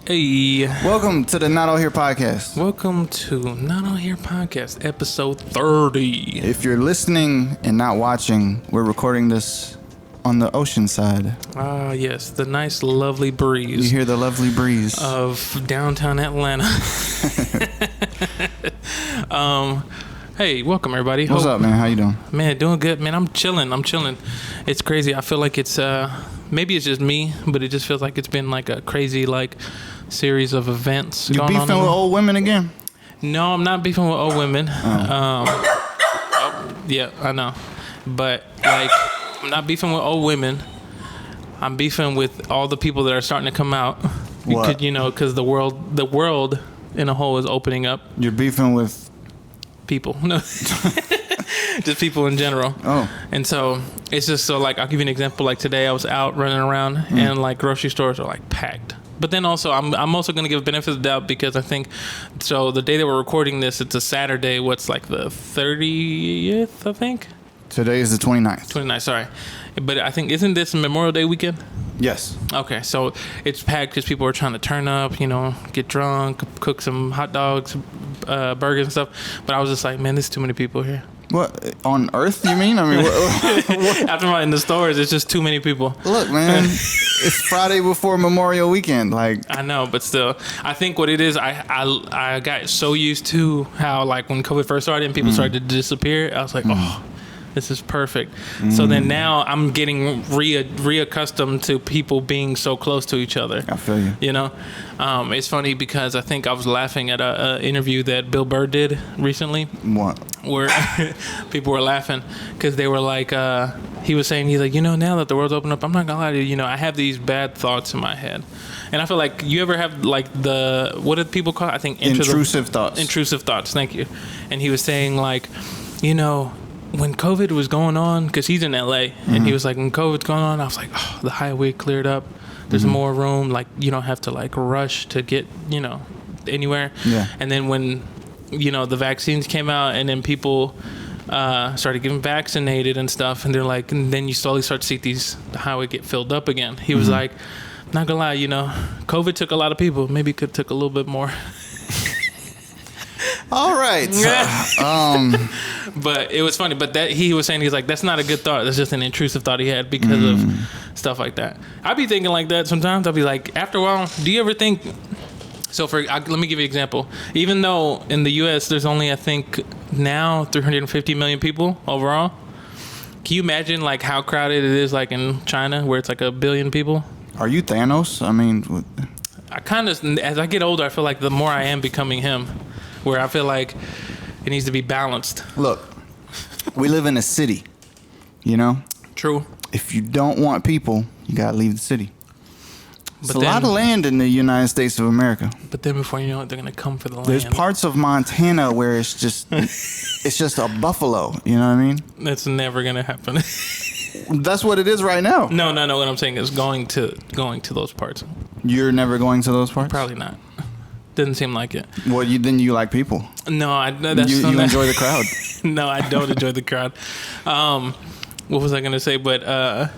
Hey. Welcome to the Not All Here podcast. Welcome to Not All Here podcast, episode 30. If you're listening and not watching, we're recording this on the ocean side. Ah, yes, the nice, lovely breeze. You hear the lovely breeze of downtown Atlanta. Hey, welcome everybody. What's up, man? How you doing? Man, doing good, man. I'm chilling. It's crazy. I feel like it's maybe it's just me, but it just feels like it's been like a crazy series of events. You beefing with old women again? No, I'm not beefing with old women. Yeah, I know, but I'm not beefing with old women. I'm beefing with all the people that are starting to come out. What? Because the world in a whole is opening up. You're beefing with people. No. Just people in general. Oh. And so it's just so I'll give you an example. Like today I was out running around and grocery stores are packed. But then also I'm also going to give benefit of the doubt because I think so the day that we're recording this, it's a Saturday. What's the 30th, I think? Today is the 29th. 29th, sorry. But I think, isn't this Memorial Day weekend? Yes. Okay, so it's packed because people are trying to turn up, get drunk, cook some hot dogs, burgers and stuff. But I was just like, man, there's too many people here. What, on Earth, you mean? I mean, what? After in the stores, it's just too many people. Look, man, it's Friday before Memorial Weekend. I know, but still, I think what it is, I got so used to how when COVID first started and people started to disappear, I was like, oh, this is perfect. So then now I'm getting reaccustomed to people being so close to each other. I feel you. It's funny because I think I was laughing at a interview that Bill Burr did recently. What? Where people were laughing because they were he was saying, he's like, now that the world's opened up, I'm not gonna lie to you, I have these bad thoughts in my head. And I feel like you ever have what did people call it? I think intrusive thoughts. Intrusive thoughts, thank you. And he was saying when COVID was going on, because he's in LA, and he was like, when COVID's going on, I was like, oh, the highway cleared up. There's more room. You don't have to rush to get, anywhere. Yeah. And then when, the vaccines came out and then people started getting vaccinated and stuff, and they're and then you slowly start to see the highway get filled up again. He was like, not gonna lie, COVID took a lot of people. Maybe it could took a little bit more. All right. But it was funny. But that he was saying, he's like, that's not a good thought. That's just an intrusive thought he had because of stuff like that. I'd be thinking like that sometimes. I'll be like, after a while, do you ever think? So let me give you an example. Even though in the U.S. there's only, I think now 350 million people overall. Can you imagine how crowded it is in China where it's 1 billion people? Are you Thanos? I mean, I kind of, as I get older, I feel like the more I am becoming him. Where I feel like it needs to be balanced. Look, we live in a city, True. If you don't want people, you gotta leave the city. There's a lot of land in the United States of America. But then before you know it, they're gonna come for the land. There's parts of Montana where it's just a buffalo. You know what I mean? That's never gonna happen. That's what it is right now. No. What I'm saying is going to those parts. You're never going to those parts? Probably not. Doesn't seem like it. Well, then you like people. No, you enjoy the crowd. No, I don't enjoy the crowd. What was I gonna say? But I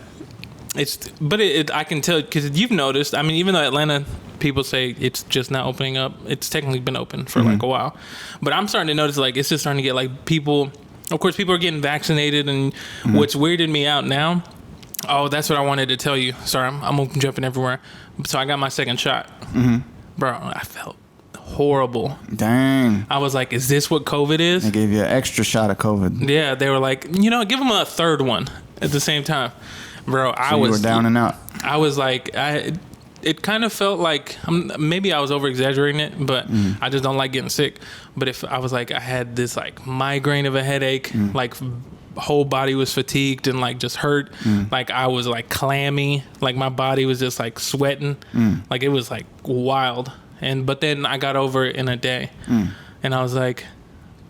can tell because you've noticed. I mean, even though Atlanta people say it's just not opening up, it's technically been open for a while. But I'm starting to notice it's just starting to get people. Of course, people are getting vaccinated, and what's weirded me out now. Oh, that's what I wanted to tell you. Sorry, I'm jumping everywhere. So I got my second shot, bro. I felt horrible. Dang. I was like, is this what COVID is? They gave you an extra shot of COVID. Yeah, they were like, give them a third one at the same time. Bro, you were down and out. I was like, it kind of felt like, maybe I was over exaggerating it, but I just don't like getting sick. But if I was I had this migraine of a headache, whole body was fatigued and just hurt. I was clammy, my body was just sweating. It was wild. But then I got over it in a day. And I was like,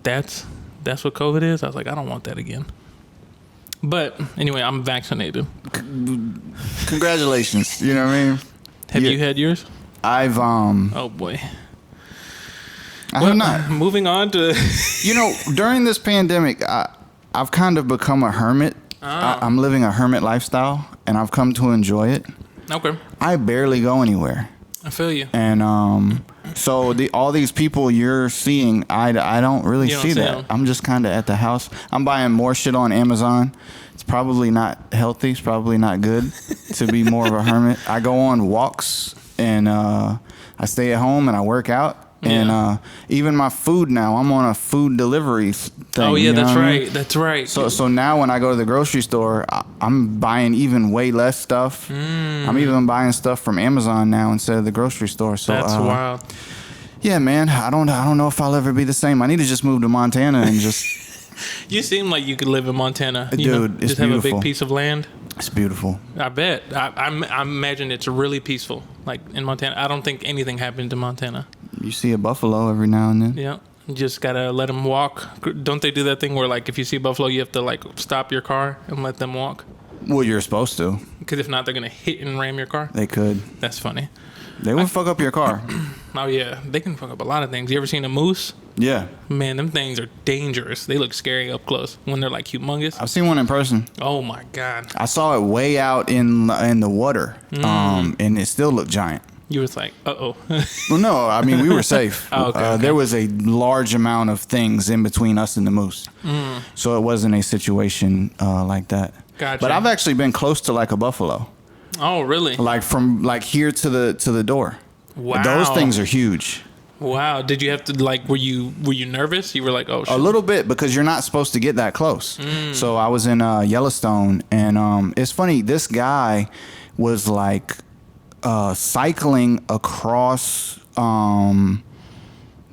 that's what COVID is? I was like, I don't want that again. But anyway, I'm vaccinated. Congratulations. You know what I mean? Have you had yours? I've Oh boy. I have not. Moving on to during this pandemic, I've kind of become a hermit. I'm living a hermit lifestyle, and I've come to enjoy it. Okay. I barely go anywhere. I feel you. And so all these people you're seeing, I don't really see that. them. I'm just kind of at the house. I'm buying more shit on Amazon. It's probably not healthy. It's probably not good to be more of a hermit. I go on walks and I stay at home and I work out. And even my food now, I'm on a food delivery thing. Oh yeah, that's right. I mean? That's right. So now when I go to the grocery store, I'm buying even way less stuff. I'm even buying stuff from Amazon now instead of the grocery store. So that's wild. Yeah, man. I don't know if I'll ever be the same. I need to just move to Montana and just. You seem like you could live in Montana. Dude, it's just beautiful. Have a big piece of land. It's beautiful. I bet. I imagine it's really peaceful. Like in Montana, I don't think anything happens in Montana. You see a buffalo every now and then. Yeah. You just gotta let them walk. Don't they do that thing where like if you see a buffalo, you have to like stop your car and let them walk? Well, you're supposed to. Because if not, they're gonna hit and ram your car. They could. That's funny. They will fuck up your car. Oh yeah, they can fuck up a lot of things. You ever seen a moose? Yeah. Man, them things are dangerous. They look scary up close when they're like humongous. I've seen one in person. Oh my god. I saw it way out in the water, and it still looked giant. You was like, uh-oh. Well, no, I mean, we were safe. Okay. There was a large amount of things in between us and the moose. So it wasn't a situation like that. Gotcha. But I've actually been close to like a buffalo. Oh, really? Like from like here to the door. Wow. Those things are huge. Wow. Did you have to like, were you nervous? You were like, oh shit. A little bit, because you're not supposed to get that close. So I was in Yellowstone, and it's funny, this guy was like cycling across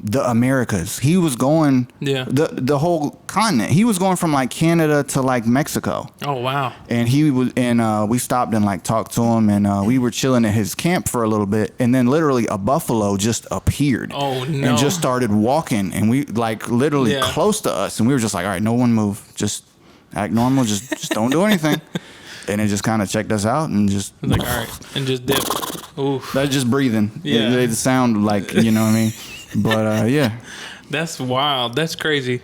the Americas. He was going the whole continent. He was going from like Canada to like Mexico. Oh wow. And we stopped and like talked to him, and we were chilling at his camp for a little bit, and then literally a buffalo just appeared. Oh no. And just started walking, and we like literally close to us, and we were just like, all right, no one move, just act normal, just don't do anything. And it just kind of checked us out and just like, all right, and just dip. Oof. That's just breathing. Yeah. It sound like, you know what I mean? But yeah. That's wild. That's crazy.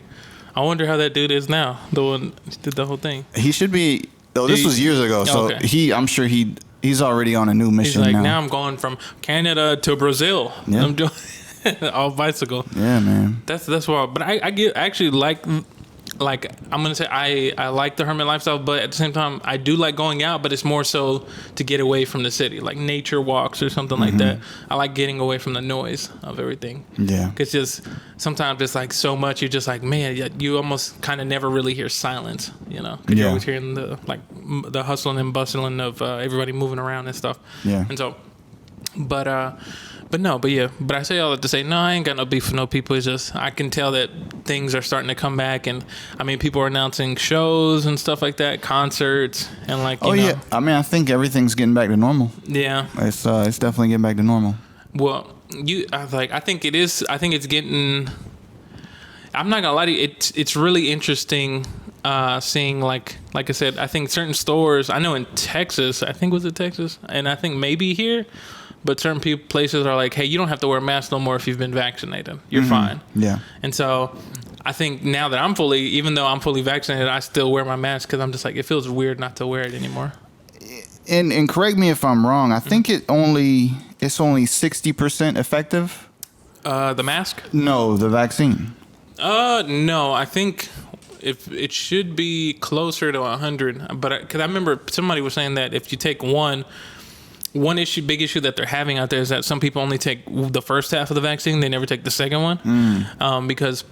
I wonder how that dude is now. The one who did the whole thing. He should be. Oh, this was years ago. So okay. I'm sure he's already on a new mission. He's like, now I'm going from Canada to Brazil. Yeah. I'm doing all bicycle. Yeah, man. That's wild. But I actually like I'm gonna say I like the hermit lifestyle, but at the same time I do like going out, but it's more so to get away from the city, like nature walks or something like that. I like getting away from the noise of everything. Yeah, it's just sometimes it's like so much, you're just like, man, you almost kind of never really hear silence, you know, because you're always hearing the hustling and bustling of everybody moving around and stuff. Yeah, and so but I say all that to say, no, I ain't got no beef with no people. It's just I can tell that things are starting to come back, and I mean, people are announcing shows and stuff like that, concerts, and like you know. Yeah, I mean, I think everything's getting back to normal. Yeah, it's definitely getting back to normal. Well, I think it is. I think it's getting. I'm not gonna lie to you. It's really interesting. Seeing like I said, I think certain stores. I know in Texas. I think was it Texas, and I think maybe here. But certain places are like, hey, you don't have to wear a mask no more if you've been vaccinated. You're fine. Yeah. And so I think now that even though I'm fully vaccinated, I still wear my mask because I'm just like, it feels weird not to wear it anymore. And correct me if I'm wrong. I think it's only 60% effective. The mask? No, the vaccine. No, I think if it should be closer to 100. But because I remember somebody was saying that if you take one big issue that they're having out there is that some people only take the first half of the vaccine. They never take the second one because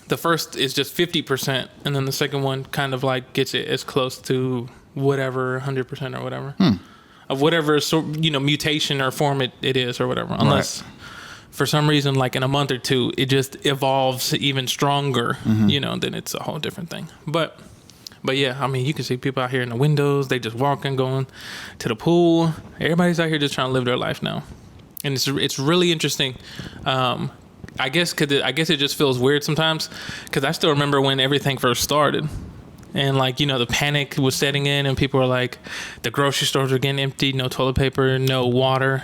the first is just 50%. And then the second one kind of like gets it as close to whatever, 100% or whatever of whatever mutation or form it is or whatever. Unless for some reason, like in a month or two, it just evolves even stronger, then it's a whole different thing. But yeah, I mean, you can see people out here in the windows. They just walking, going to the pool. Everybody's out here just trying to live their life now, and it's really interesting. I guess it just feels weird sometimes because I still remember when everything first started, and like the panic was setting in, and people were like, the grocery stores were getting empty, no toilet paper, no water.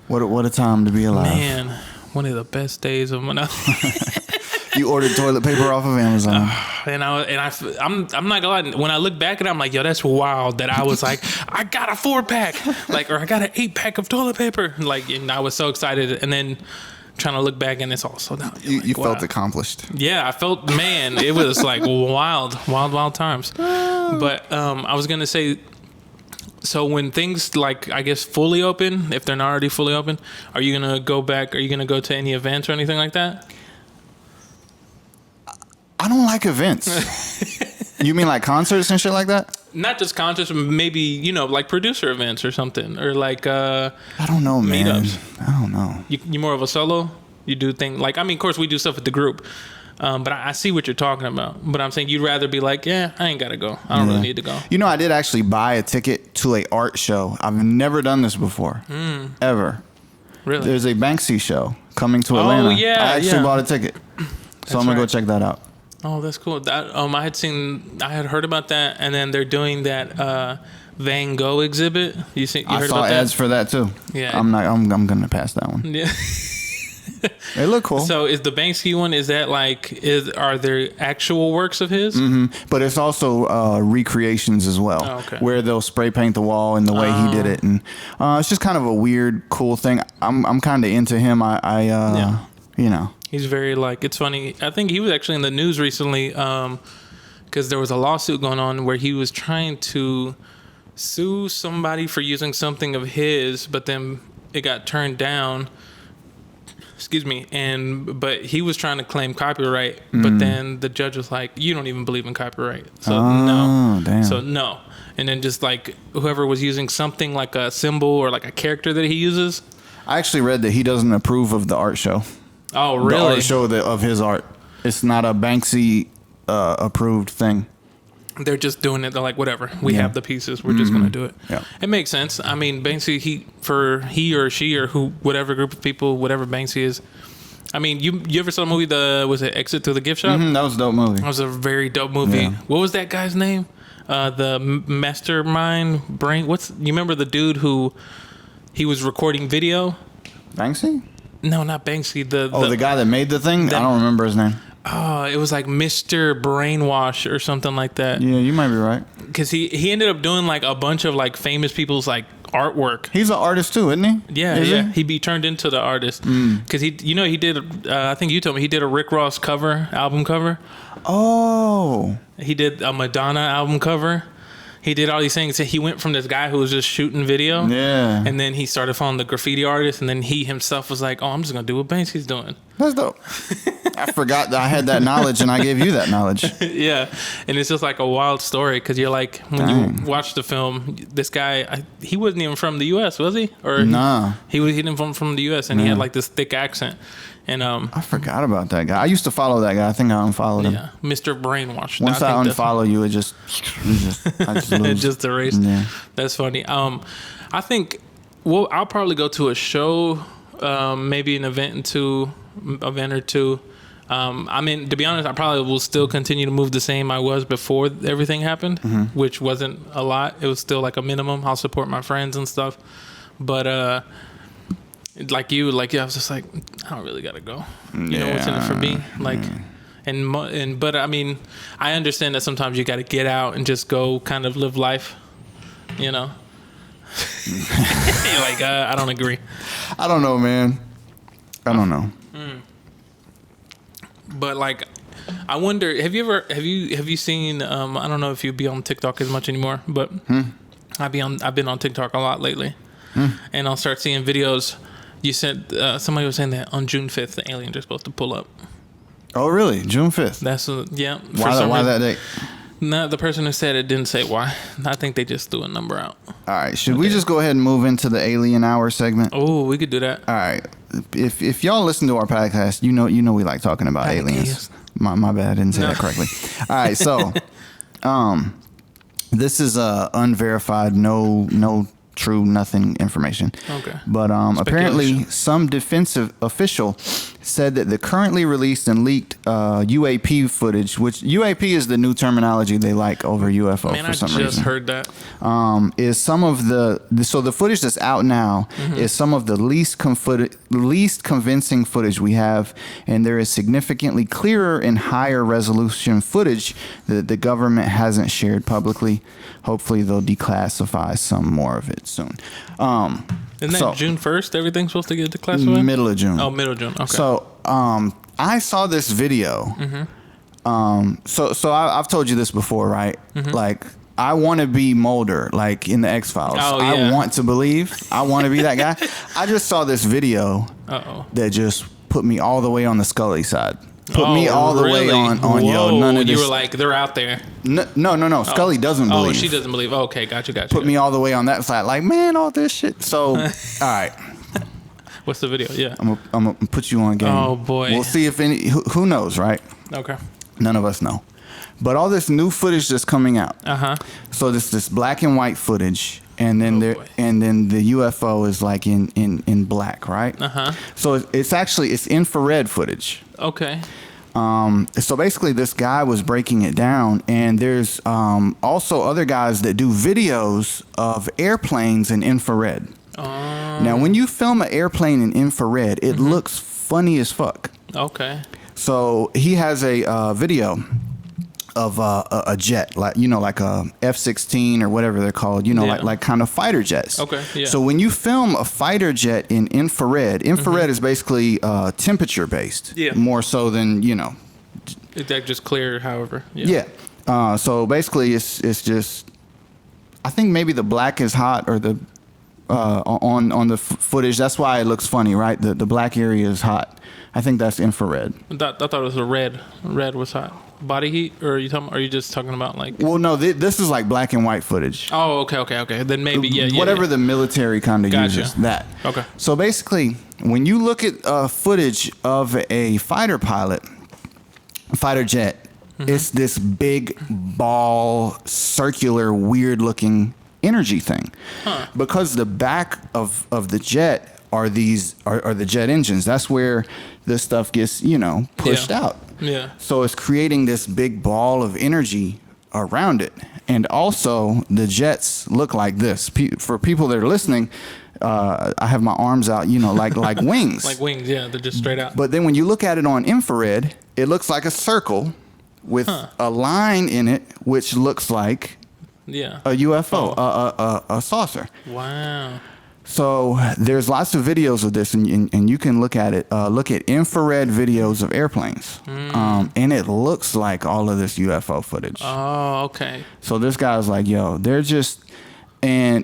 What a time to be alive, man! One of the best days of my life. You ordered toilet paper off of Amazon. I'm not gonna lie. When I look back at it, I'm like, yo, that's wild. That I was like, I got a 4-pack, like, or I got an 8-pack of toilet paper, like, and I was so excited. And then trying to look back, and it's also down. You felt accomplished. Yeah, I felt, man, it was like wild times. But I was gonna say. So when things like, I guess, fully open, if they're not already fully open, are you going to go back? Are you going to go to any events or anything like that? I don't like events. You mean like concerts and shit like that? Not just concerts, maybe, you know, like producer events or something. Or like I don't know, man. Meetups. I don't know. You more of a solo? You do things like, I mean, of course, we do stuff with the group. But I see what you're talking about. But I'm saying you'd rather be like, yeah, I ain't got to go. I don't really need to go. You know, I did actually buy a ticket to a art show. I've never done this before. Ever. Really? There's a Banksy show coming to Atlanta. Oh, yeah. I actually bought a ticket. So I'm going to go check that out. Oh, that's cool. That I had heard about that, and then they're doing that Van Gogh exhibit. You heard I saw about ads that? for that too. Yeah. I'm going to pass that one. Yeah. They look cool. So is the Banksy one, is that like, are there actual works of his? But it's also recreations as well, where they'll spray paint the wall in the way he did it, and it's just kind of a weird, cool thing. I'm kind of into him. You know, he's very like, it's funny. I think he was actually in the news recently because there was a lawsuit going on where he was trying to sue somebody for using something of his, but then it got turned down. Excuse me, but he was trying to claim copyright, but then the judge was like, "You don't even believe in copyright, so no." Damn. So no, and then just like whoever was using something like a symbol or like a character that he uses. I actually read that he doesn't approve of the art show. Oh, really? The art show of his art. It's not a Banksy approved thing. They're just doing it. They're like, whatever. We have the pieces. We're just gonna do it. Yeah. It makes sense. I mean, Banksy, he or she or whatever group of people, whatever Banksy is. I mean, you ever saw the movie was it Exit to the Gift Shop? That was a dope movie. That was a very dope movie. Yeah. What was that guy's name? The mastermind brain. You remember the dude who he was recording video? Banksy? No, not Banksy. The guy that made the thing? I don't remember his name. Oh, it was like Mr. Brainwash or something like that. Yeah, you might be right. Because he ended up doing like a bunch of like famous people's like artwork. He's an artist too, isn't he? Yeah, yeah. He'd be turned into the artist. Because he did, I think you told me, he did a Rick Ross album cover. Oh. He did a Madonna album cover. He did all these things. He went from this guy who was just shooting video. Yeah. And then he started following the graffiti artist. And then he himself was like, oh, I'm just going to do what Banksy's doing. That's dope. I forgot that I had that knowledge and I gave you that knowledge. Yeah. And it's just like a wild story because you're like, when you watch the film, this guy, he wasn't even from the U.S., was he? Or nah. He didn't from the U.S. and he had like this thick accent. And I forgot about that guy. I used to follow that guy. I think I unfollowed him. Yeah, Mr. Brainwash. Once I unfollow you, I just lose. Just erase. Yeah. That's funny. I think I'll probably go to a show, maybe an event or two. I mean, to be honest, I probably will still continue to move the same I was before everything happened, which wasn't a lot. It was still like a minimum. I'll support my friends and stuff, but like I was just like, I don't really gotta go. You know what's in it for me, like, but I mean, I understand that sometimes you got to get out and just go, kind of live life, you know. Like I don't agree. I don't know, man. I don't know. But like, I wonder, have you seen? I don't know if you be on TikTok as much anymore, but I've been on TikTok a lot lately, and I'll start seeing videos. You said somebody was saying that on June 5th the aliens are supposed to pull up. Oh, really? June 5th? That's yeah. Why that date? No, the person who said it didn't say why. I think they just threw a number out. All right, should we just go ahead and move into the Alien Hour segment? Oh, we could do that. All right. If y'all listen to our podcast, you know we like talking about aliens. My bad, I didn't say that correctly. All right, so this is unverified, no true nothing information. Okay. But apparently some defensive official said that the currently released and leaked UAP footage, which UAP is the new terminology they like over UFO for some reason. I just heard that. Is some of the footage that's out now is some of the least convincing footage we have, and there is significantly clearer and higher resolution footage that the government hasn't shared publicly. Hopefully they'll declassify some more of it soon. Isn't that June 1st? Everything's supposed to get declassified? Middle of June. Oh, middle of June. Okay. So I saw this video. So I've told you this before, right? Like, I want to be Mulder, like in the X-Files. Oh, yeah. I want to believe. I want to be that guy. I just saw this video that just put me all the way on the Scully side. Put me all the way on yo. None of this. You were like, they're out there. No. Scully doesn't believe. Oh, she doesn't believe. Okay, gotcha. Put me all the way on that side. Like, man, all this shit. So, all right. What's the video? Yeah. I'm gonna put you on game. Oh boy. We'll see if any. Who knows, right? Okay. None of us know. But all this new footage that's coming out. So this black and white footage, and then the UFO is like in black, right? So it's infrared footage. Okay. So basically this guy was breaking it down, and there's also other guys that do videos of airplanes in infrared. Now when you film an airplane in infrared, it looks funny as fuck. Okay. So he has a video of a jet, like a F-16 or whatever they're called, like kind of fighter jets. Okay. Yeah. So when you film a fighter jet in infrared is basically temperature based. Yeah. More so than It's just clear, however. Yeah. So basically, it's just, I think maybe the black is hot, or the on the footage. That's why it looks funny, right? The black area is hot. I think that's infrared. I thought it was a red. Red was hot. Body heat, or are you just talking about like? Well, no, this is like black and white footage. Oh, okay. Then maybe whatever the military kind of uses that. Okay. So basically, when you look at footage of a fighter jet, it's this big ball, circular, weird looking energy thing. Because the back of the jet are the jet engines. That's where this stuff gets pushed out. Yeah. So it's creating this big ball of energy around it. And also the jets look like this. For people that are listening, I have my arms out, like wings. Like wings, yeah. They're just straight out. But then when you look at it on infrared, it looks like a circle with a line in it, which looks like a UFO, a saucer. Wow. So there's lots of videos of this, and you can look at it. Look at infrared videos of airplanes, and it looks like all of this UFO footage. Oh, okay. So this guy's like, yo, they're just the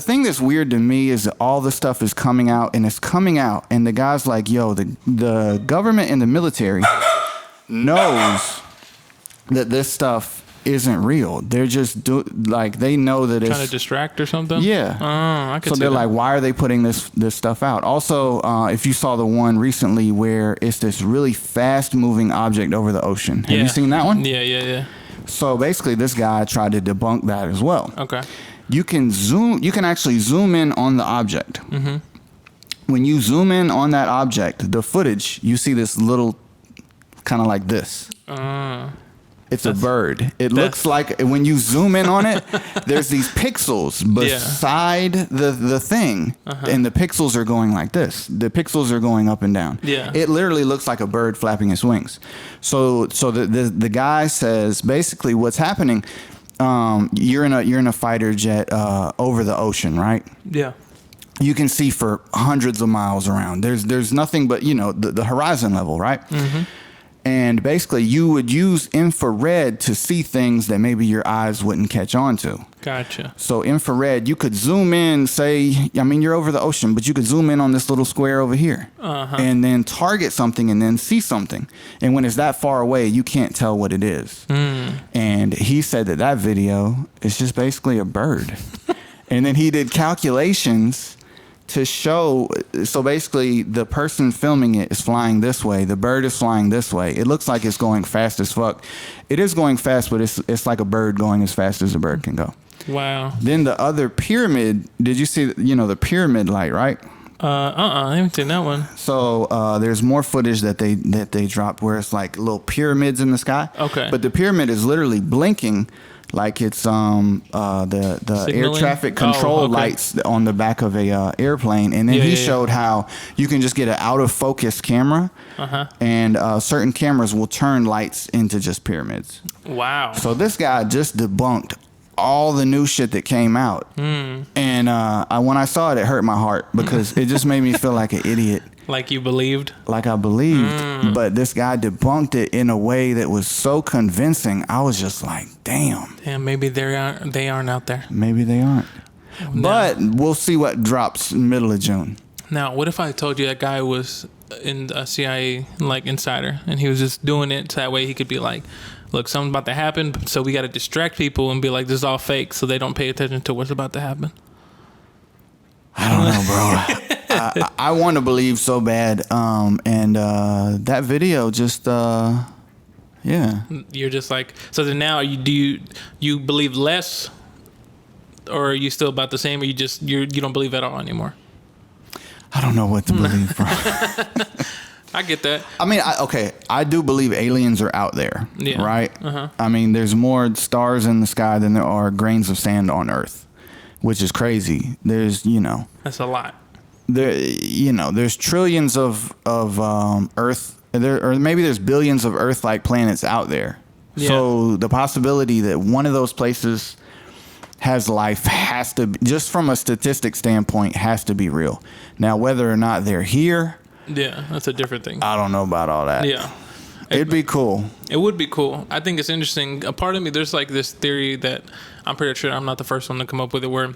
thing that's weird to me is that all the stuff is coming out, and the guy's like, yo, the government and the military knows that this stuff isn't real. They're just they know that it's trying to distract or something. Yeah. I could so see they're that. like, why are they putting this stuff out? Also, if you saw the one recently where it's this really fast moving object over the ocean, have you seen that one? Yeah. So basically, this guy tried to debunk that as well. Okay. You can actually zoom in on the object. When you zoom in on that object, the footage, you see this little kind of like this. It's a bird. It looks like when you zoom in on it, there's these pixels beside the thing, and the pixels are going like this. The pixels are going up and down. Yeah. It literally looks like a bird flapping its wings. So the guy says basically what's happening. You're in a fighter jet over the ocean, right? Yeah. You can see for hundreds of miles around. There's nothing but the horizon level, right? And basically, you would use infrared to see things that maybe your eyes wouldn't catch on to. Gotcha. So infrared, you could zoom in, you're over the ocean, but you could zoom in on this little square over here. And then target something and then see something. And when it's that far away, you can't tell what it is. And he said that video is just basically a bird. And then he did calculations to show, so basically the person filming it is flying this way, the bird is flying this way. It looks like it's going fast as fuck. It is going fast, but it's like a bird going as fast as a bird can go. Wow. Then the other pyramid, did you see the pyramid light, right? I haven't seen that one. So there's more footage that they dropped where it's like little pyramids in the sky. Okay. But the pyramid is literally blinking like it's the air traffic control lights on the back of a airplane. And then he showed how you can just get an out of focus camera, and certain cameras will turn lights into just pyramids. Wow. So this guy just debunked all the new shit that came out. And when I saw it, it hurt my heart because it just made me feel like an idiot. Like you believed? Like I believed. But this guy debunked it in a way that was so convincing. I was just like, damn. Damn, maybe they aren't out there. Maybe they aren't. No. But we'll see what drops in the middle of June. Now, what if I told you that guy was in a CIA like insider and he was just doing it so that way he could be like, look, something's about to happen, so we got to distract people and be like, this is all fake, so they don't pay attention to what's about to happen. I don't know, bro. I want to believe so bad, and that video just, yeah. You're just like, so then now do you believe less, or are you still about the same, or you don't believe at all anymore? I don't know what to believe, bro. I get that. I mean, I do believe aliens are out there, right? I mean, there's more stars in the sky than there are grains of sand on Earth, which is crazy. There's, that's a lot. There's trillions of Earth, or maybe there's billions of Earth-like planets out there. Yeah. So the possibility that one of those places has life has to, just from a statistic standpoint, has to be real. Now, whether or not they're here, yeah, that's a different thing. I don't know about all that. Yeah. It'd be cool. It would be cool. I think it's interesting. A part of me, there's like this theory that I'm pretty sure I'm not the first one to come up with it, where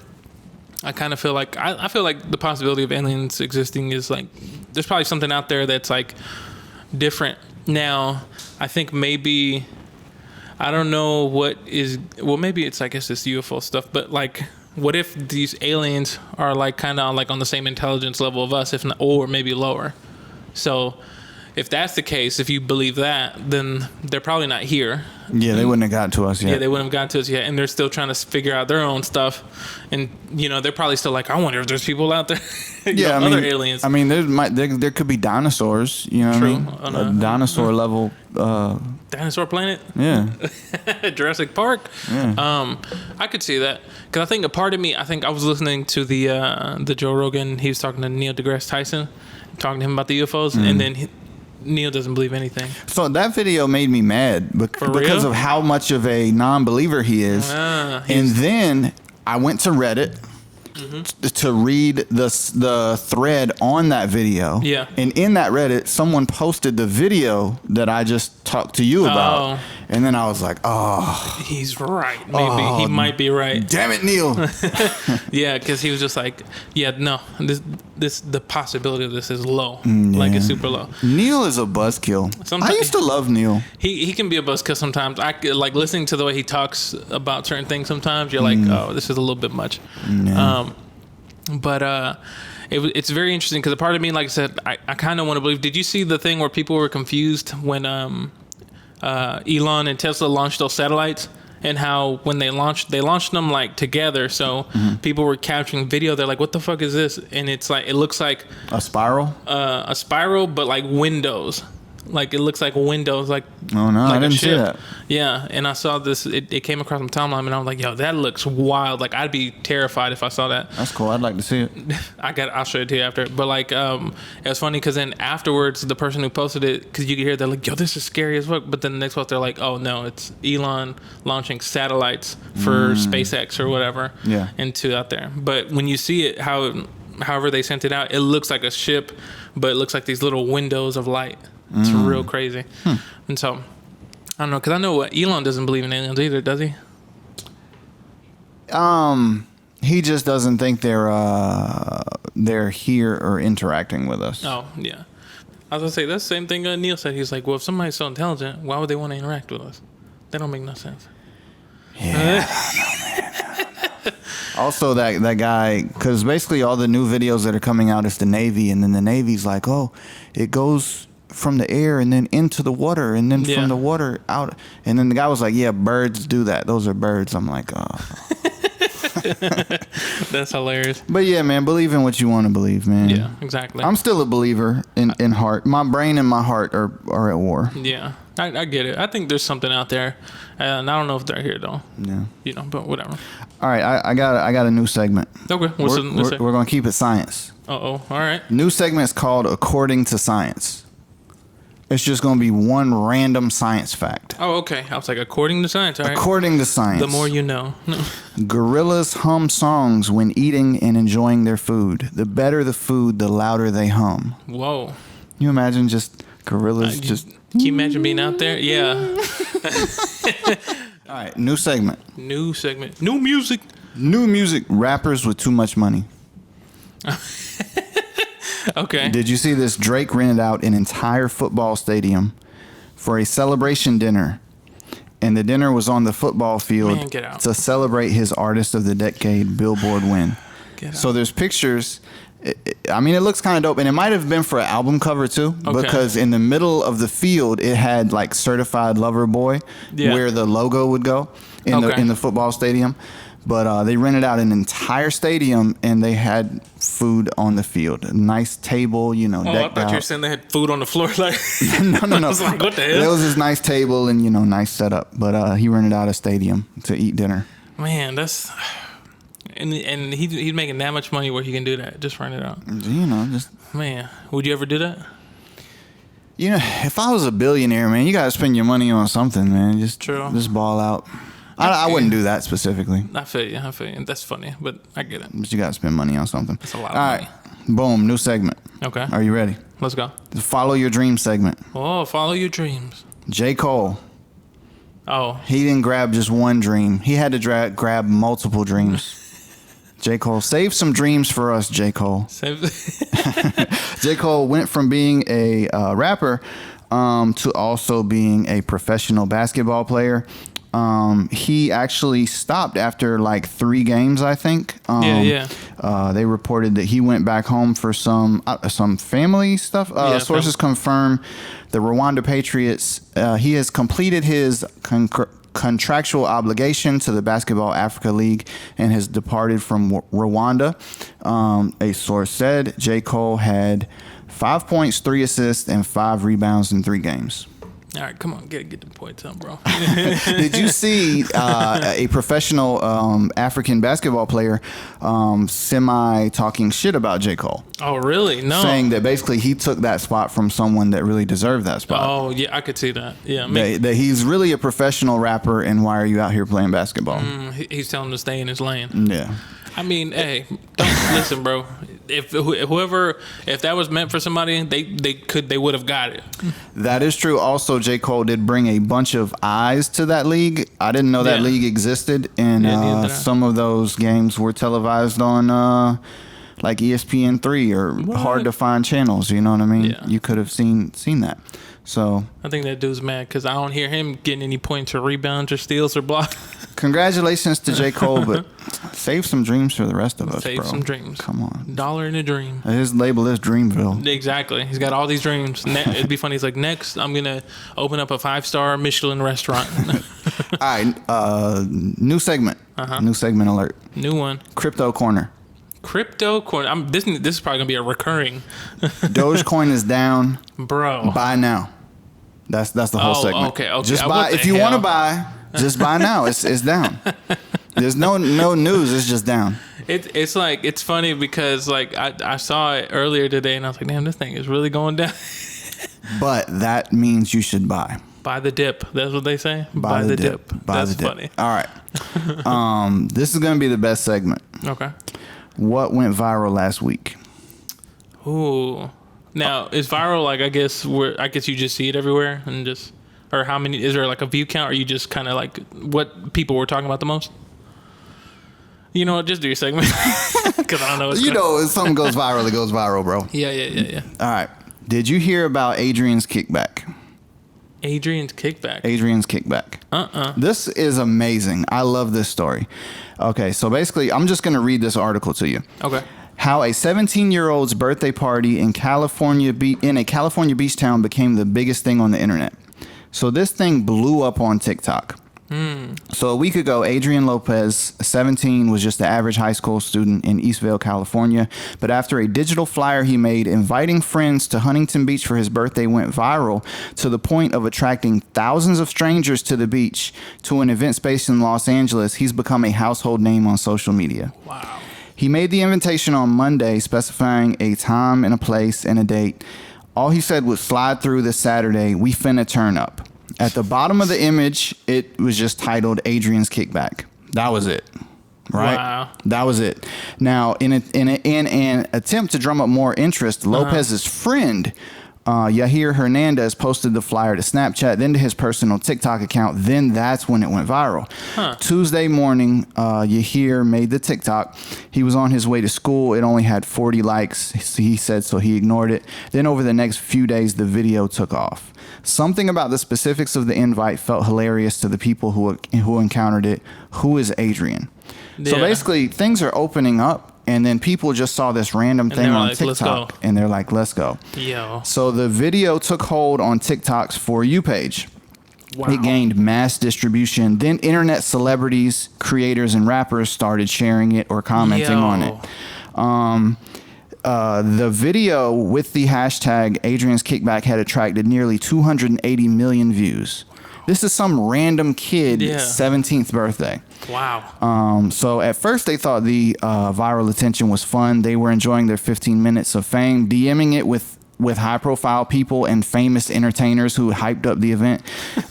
I kind of feel like, I feel like the possibility of aliens existing is like, there's probably something out there that's like different. Now, I think maybe, I don't know what is, well, maybe it's, I guess it's UFO stuff, but like, what if these aliens are like kind of like on the same intelligence level of us, if not, or maybe lower? So if that's the case, if you believe that, then they're probably not here. Yeah, they wouldn't have gotten to us yet. Yeah, they wouldn't have gotten to us yet, and they're still trying to figure out their own stuff. And they're probably still like, I wonder if there's people out there. Other aliens. I mean, there could be dinosaurs. You know what I mean? A dinosaur level. Dinosaur planet. Yeah. Jurassic Park. Yeah. I could see that because I think a part of me. I think I was listening to the Joe Rogan. He was talking to Neil deGrasse Tyson, talking to him about the UFOs, and then Neil doesn't believe anything. So that video made me mad because of how much of a non-believer he is. And then I went to Reddit to read the thread on that video. Yeah. And in that Reddit, someone posted the video that I just talked to you about. And then I was like, he's right. Maybe he might be right. Damn it, Neil. Yeah, because he was just like, no, the possibility of this is low. Like it's super low. Neil is a buzzkill. I used to love Neil. He can be a buzzkill sometimes. I like listening to the way he talks about certain things. Sometimes you're like, this is a little bit much. But it's very interesting because a part of me, like I said, I kind of want to believe. Did you see the thing where people were confused when Elon and Tesla launched those satellites, and how when they launched them like together, so people were capturing video. They're like, what the fuck is this? And it's like, it looks like a spiral, but like windows. Like it looks like windows, like oh no, I didn't see that. Yeah, and I saw this. It came across my timeline, and I was like, "Yo, that looks wild!" Like I'd be terrified if I saw that. That's cool. I'd like to see it. I'll show it to you after. But like, it was funny because then afterwards, the person who posted it, because you could hear they're like, "Yo, this is scary as fuck." But then the next post, they're like, "Oh no, it's Elon launching satellites for SpaceX or whatever, into out there." But when you see it, however they sent it out, it looks like a ship, but it looks like these little windows of light. It's real crazy. And so, I don't know, because I know Elon doesn't believe in aliens either, does he? He just doesn't think they're here or interacting with us. Oh, yeah. I was going to say, that's the same thing Neil said. He's like, well, if somebody's so intelligent, why would they want to interact with us? That don't make no sense. Yeah, I don't know, man. Also, that guy, because basically all the new videos that are coming out is the Navy, and then the Navy's like, oh, it goes from the air and then into the water and then from the water out. And then the guy was like, yeah, birds do that. Those are birds. I'm like, oh. That's hilarious. But yeah, man, believe in what you want to believe, man. Yeah, exactly. I'm still a believer in heart. My brain and my heart are at war. Yeah, I get it. I think there's something out there, and I don't know if they're here though. Yeah. But whatever. All right, I got a new segment. Okay. We're gonna keep it science. All right. New segment is called According to Science. It's just going to be one random science fact. Oh, okay. I was like, according to science. All right. According to science. The more you know. Gorillas hum songs when eating and enjoying their food. The better the food, the louder they hum. Whoa. You imagine just gorillas just... Can you imagine being out there? Yeah. All right, new segment. New segment. New music. New music. Rappers with too much money. Okay. Did you see this? Drake rented out an entire football stadium for a celebration dinner. And the dinner was on the football field to celebrate his Artist of the Decade Billboard win. So there's pictures. I mean, it looks kind of dope. And it might have been for an album cover, too. Okay. Because in the middle of the field, it had, like, Certified Lover Boy, where the logo would go in the football stadium. But they rented out an entire stadium, and they had food on the field. A nice table, decked out. I thought you were saying they had food on the floor. Like No. I was like, what the hell? There was this nice table and, nice setup. But he rented out a stadium to eat dinner. Man, that's... And he's making that much money where he can do that. Just rent it out. Just... Man, would you ever do that? If I was a billionaire, man, you got to spend your money on something, man. Just ball out. I wouldn't do that specifically. I feel you. That's funny, but I get it. But you got to spend money on something. That's a lot of money. All right. Boom. New segment. Okay. Are you ready? Let's go. The Follow Your Dream segment. Oh, follow your dreams. J. Cole. Oh. He didn't grab just one dream. He had to grab multiple dreams. J. Cole, save some dreams for us, J. Cole. J. Cole went from being a rapper to also being a professional basketball player. He actually stopped after like 3 games, I think. They reported that he went back home for some family stuff. Sources confirm the Rwanda Patriots. He has completed his contractual obligation to the Basketball Africa League and has departed from Rwanda. A source said J. Cole had 5 points, 3 assists, and 5 rebounds in 3 games. All right, come on, get the points up, bro. Did you see a professional African basketball player talking shit about J. Cole? Oh, really? No. Saying that basically he took that spot from someone that really deserved that spot. Oh, yeah, I could see that. Yeah, that he's really a professional rapper, and why are you out here playing basketball? He's telling him to stay in his lane. Yeah. I mean, hey, don't listen, bro. If that was meant for somebody, they would have got it. That is true. Also, J. Cole did bring a bunch of eyes to that league. I didn't know that league existed, and some of those games were televised on like ESPN3 or hard to find channels. You know what I mean? Yeah. You could have seen that. So I think that dude's mad because I don't hear him getting any points or rebounds or steals or blocks. Congratulations to J. Cole, but save some dreams for the rest of us, bro. Save some dreams. Come on. Dollar in a dream. His label is Dreamville. Exactly. He's got all these dreams. It'd be funny. He's like, next, I'm going to open up a 5-star Michelin restaurant. All right. New segment. New segment alert. New one. Crypto Corner. Crypto Corner. This is probably going to be a recurring. Dogecoin is down. Bro. Buy now. That's the whole segment. Okay. Just buy if you want to buy. Just buy now. It's down. There's no news. It's just down. It's funny because like I saw it earlier today and I was like, damn, this thing is really going down. But that means you should buy. Buy the dip. That's what they say. Buy the dip. That's funny. All right. This is gonna be the best segment. Okay. What went viral last week? Ooh. Now, is viral like I guess you just see it everywhere and just, or how many, is there like a view count or you just kind of like what people were talking about the most? You know what, just do your segment because I don't know. If something goes viral, it goes viral, bro. Yeah. All right. Did you hear about Adrian's Kickback? Adrian's Kickback. This is amazing. I love this story. Okay, so basically, I'm just going to read this article to you. Okay. How a 17-year-old's birthday party in a California beach town became the biggest thing on the internet. So this thing blew up on TikTok. So a week ago, Adrian Lopez, 17, was just the average high school student in Eastvale, California. But after a digital flyer he made inviting friends to Huntington Beach for his birthday went viral to the point of attracting thousands of strangers to the beach to an event space in Los Angeles, he's become a household name on social media. Wow. He made the invitation on Monday, specifying a time and a place and a date. All he said was slide through this Saturday. We finna turn up. At the bottom of the image, it was just titled Adrians Kickback. That was it. Right? Wow. That was it. Now, in an attempt to drum up more interest, Lopez's friend, Yahir Hernandez, posted the flyer to Snapchat, then to his personal TikTok account. Then that's when it went viral. Tuesday morning, Yahir made the TikTok. He was on his way to school. It only had 40 likes, he said, so he ignored it. Then over the next few days, the video took off. Something about the specifics of the invite felt hilarious to the people who encountered it. Who is Adrian? Yeah. So basically, things are opening up, and then people just saw this random thing on like, TikTok, and they're like, let's go. Yo. So the video took hold on TikTok's For You page. Wow. It gained mass distribution. Then internet celebrities, creators, and rappers started sharing it or commenting on it. The video with the hashtag Adrians Kickback had attracted nearly 280 million views. This is some random kid's 17th birthday. Wow. So at first they thought the viral attention was fun. They were enjoying their 15 minutes of fame, DMing it with high-profile people and famous entertainers who hyped up the event.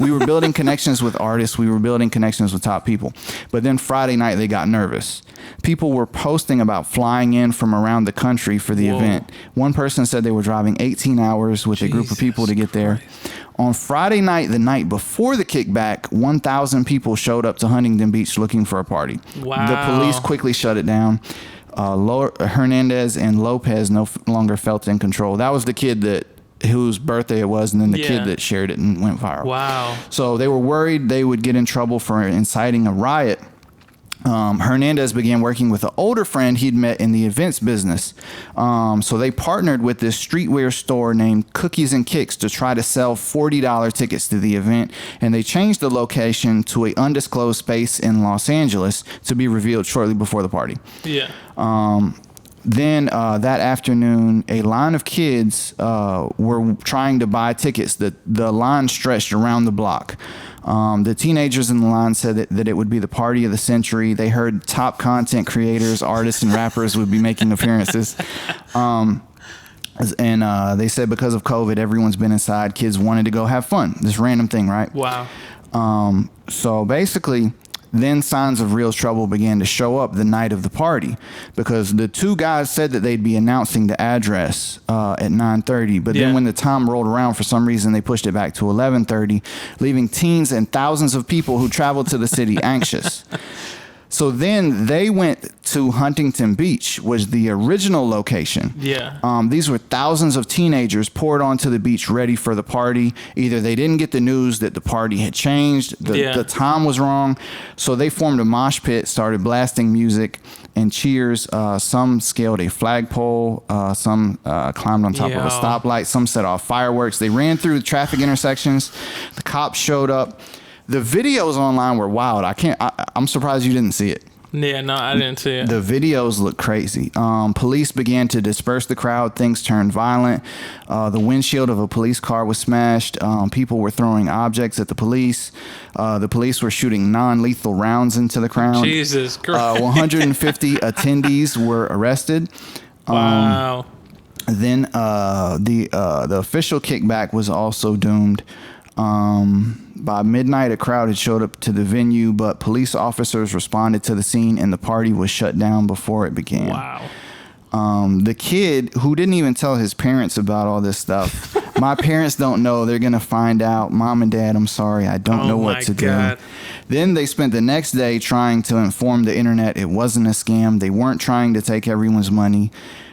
We were building connections with artists. We were building connections with top people. But then Friday night, they got nervous. People were posting about flying in from around the country for the event. One person said they were driving 18 hours with a group of people to get there. On Friday night, the night before the kickback, 1,000 people showed up to Huntington Beach looking for a party. Wow. The police quickly shut it down. Hernandez and Lopez no longer felt in control. That was the kid whose birthday it was, and then the kid that shared it and went viral. Wow. So they were worried they would get in trouble for inciting a riot. Hernandez began working with an older friend he'd met in the events business. So they partnered with this streetwear store named Cookies and Kicks to try to sell $40 tickets to the event. And they changed the location to an undisclosed space in Los Angeles to be revealed shortly before the party. Yeah. Then that afternoon, a line of kids were trying to buy tickets. The line stretched around the block. The teenagers in the line said that it would be the party of the century. They heard top content creators, artists, and rappers would be making appearances. And they said because of COVID, everyone's been inside. Kids wanted to go have fun. This random thing, right? Wow. So basically, then signs of real trouble began to show up the night of the party because the two guys said that they'd be announcing the address at 9:30, but then when the time rolled around, for some reason they pushed it back to 11:30, leaving teens and thousands of people who traveled to the city anxious. So then they went to Huntington Beach, was the original location. Yeah. These were thousands of teenagers poured onto the beach ready for the party. Either they didn't get the news that the party had changed, the time was wrong. So they formed a mosh pit, started blasting music and cheers. Some scaled a flagpole. Some climbed on top of a stoplight. Some set off fireworks. They ran through the traffic intersections. The cops showed up. The videos online were wild. I'm surprised you didn't see it. Yeah, no, I didn't see it. The videos look crazy. Police began to disperse the crowd. Things turned violent. The windshield of a police car was smashed. People were throwing objects at the police. The police were shooting non-lethal rounds into the crowd. Jesus Christ. 150 attendees were arrested. Wow. Then the official kickback was also doomed. By midnight, a crowd had showed up to the venue, but police officers responded to the scene and the party was shut down before it began. Wow. The kid who didn't even tell his parents about all this stuff. My parents don't know. They're going to find out. Mom and Dad, I'm sorry. I don't know what to do. Then they spent the next day trying to inform the internet it wasn't a scam. They weren't trying to take everyone's money.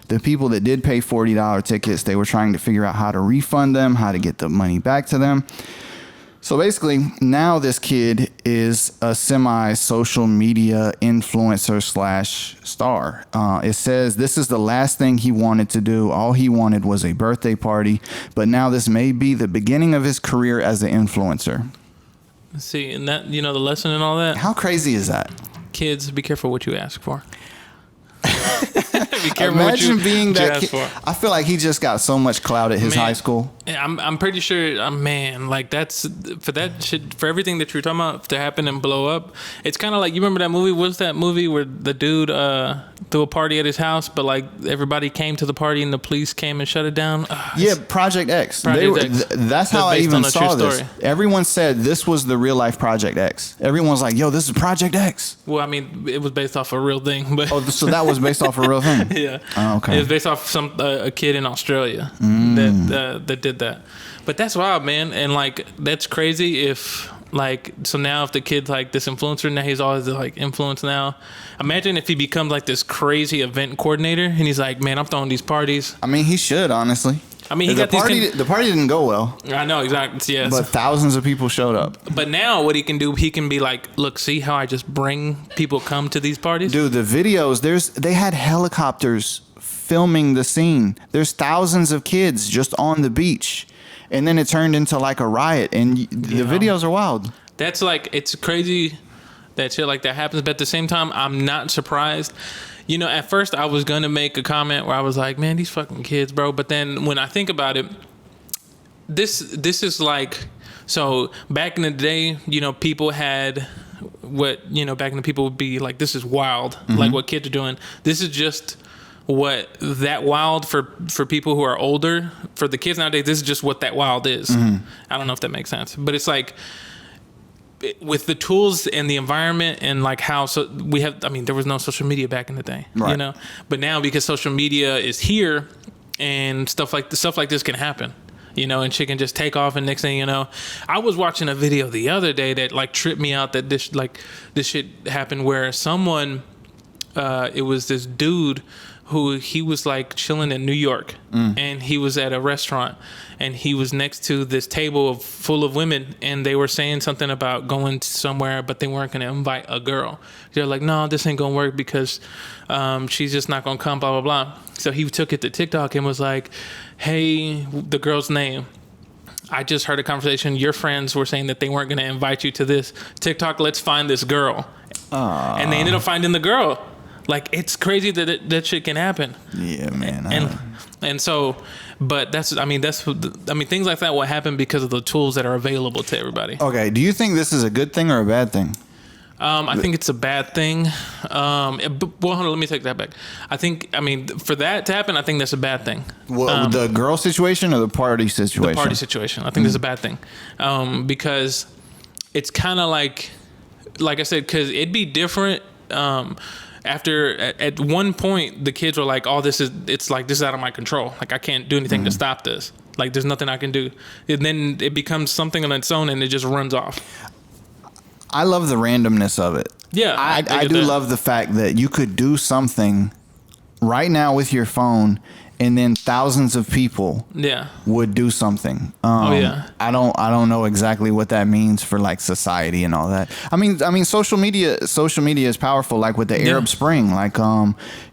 The people that did pay $40 tickets, they were trying to figure out how to refund them, how to get the money back to them. So basically, now this kid is a semi-social media influencer / star. It says this is the last thing he wanted to do. All he wanted was a birthday party. But now this may be the beginning of his career as an influencer. See, and that, you know, the lesson and all that. How crazy is that? Kids, be careful what you ask for. Be careful Imagine what being you that ask kid. for. I feel like he just got so much clout at his high school. I'm pretty sure, man, like that's for that shit, for everything that you're talking about to happen and blow up. It's kind of like, you remember that movie? What's that movie where the dude threw a party at his house, but like everybody came to the party and the police came and shut it down? Yeah, Project X. That's how I even saw this. Story. Everyone said this was the real life Project X. Everyone's like, yo, this is Project X. Well, I mean, it was based off a real thing, but so that was based off a real thing. Yeah. Oh, okay. It was based off a kid in Australia that did that. But that's wild, man. And like, that's crazy if like, so now if the kid's like this influencer, now he's always like influence now. Imagine if he becomes like this crazy event coordinator and he's like, man, I'm throwing these parties. I mean, he should, honestly. I mean, the party didn't go well. I know, exactly. Yes. But thousands of people showed up. But now what he can do, he can be like, look, see how I just bring people come to these parties? Dude, the videos, they had helicopters filming the scene. There's thousands of kids just on the beach. And then it turned into like a riot. And the videos are wild. That's like, it's crazy that shit like that happens. But at the same time, I'm not surprised. You know, at first I was going to make a comment where I was like, man, these fucking kids, bro. But then when I think about it, this is like, so back in the day, you know, people had what, you know, back in the people would be like, this is wild, like what kids are doing. This is just what that wild for people who are older. For the kids nowadays, this is just what that wild is. I don't know if that makes sense, but it's like, with the tools and the environment and like how, so we have, I mean, there was no social media back in the day, you know, but now because social media is here and stuff like this can happen, you know, and shit can just take off. And next thing you know, I was watching a video the other day that like tripped me out, that this shit happened where someone, it was this dude who, he was like chilling in New York and he was at a restaurant and he was next to this table full of women and they were saying something about going somewhere, but they weren't going to invite a girl. They're like, no, this ain't going to work because she's just not going to come, blah, blah, blah. So he took it to TikTok and was like, hey, the girl's name. I just heard a conversation. Your friends were saying that they weren't going to invite you to this. TikTok, let's find this girl. And they ended up finding the girl. Like, it's crazy that that shit can happen. Yeah, man. And so, but things like that will happen because of the tools that are available to everybody. Okay. Do you think this is a good thing or a bad thing? I think it's a bad thing. Well, hold on, let me take that back. For that to happen, I think that's a bad thing. Well, the girl situation or the party situation? The party situation. I think that's a bad thing. Because it's kind of like I said, because it'd be different. After at one point the kids were like, oh, this is out of my control, like I can't do anything to stop this, like there's nothing I can do, and then it becomes something on its own and it just runs off. I love the randomness of it. Yeah, I do love the fact that you could do something right now with your phone and then thousands of people would do something. I don't know exactly what that means for like society and all that. I mean social media is powerful, like with the Arab Spring, like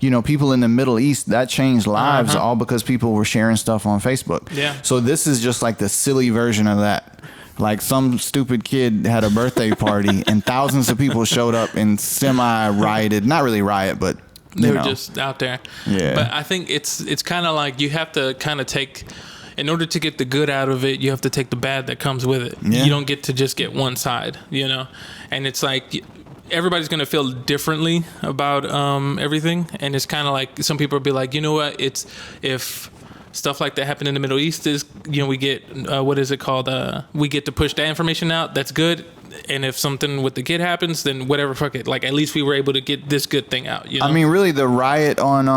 you know, people in the Middle East, that changed lives all because people were sharing stuff on Facebook. Yeah. So this is just like the silly version of that. Like some stupid kid had a birthday party and thousands of people showed up and semi-rioted, not really riot, but they were just out there. Yeah. But I think it's kind of like you have to kind of take, in order to get the good out of it, you have to take the bad that comes with it. Yeah. You don't get to just get one side, you know? And it's like everybody's going to feel differently about everything. And it's kind of like some people will be like, you know what? If stuff like that happened in the Middle East, is, you know, we get, what is it called? We get to push that information out. That's good. And if something with the kid happens, then whatever, fuck it. Like, at least we were able to get this good thing out, you know? I mean, really, the riot on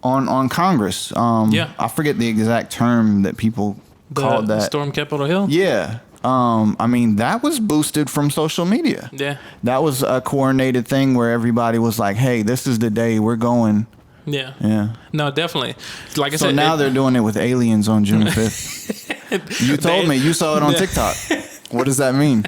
on Congress. I forget the exact term that people called that. Storm Capitol Hill? Yeah. I mean, that was boosted from social media. Yeah. That was a coordinated thing where everybody was like, hey, this is the day we're going. Yeah. Yeah. No, definitely. Like I said. So now they're doing it with aliens on June 5th. You told me. You saw it on TikTok. What does that mean?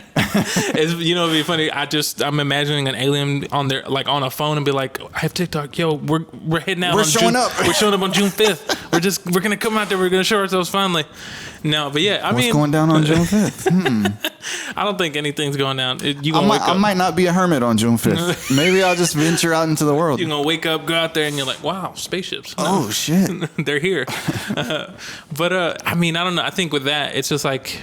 You know, it'd be funny. I'm imagining an alien on their, like, on a phone and be like, I have TikTok. Yo, we're heading out. We're showing up. We're showing up on June 5th. We're gonna come out there. We're gonna show ourselves finally. No, but yeah, I mean, what's going down on June 5th? I don't think anything's going down. I might not be a hermit on June 5th. Maybe I'll just venture out into the world. You're gonna wake up, go out there, and you're like, wow, spaceships. Oh shit, they're here. But I mean, I don't know. I think with that, it's just like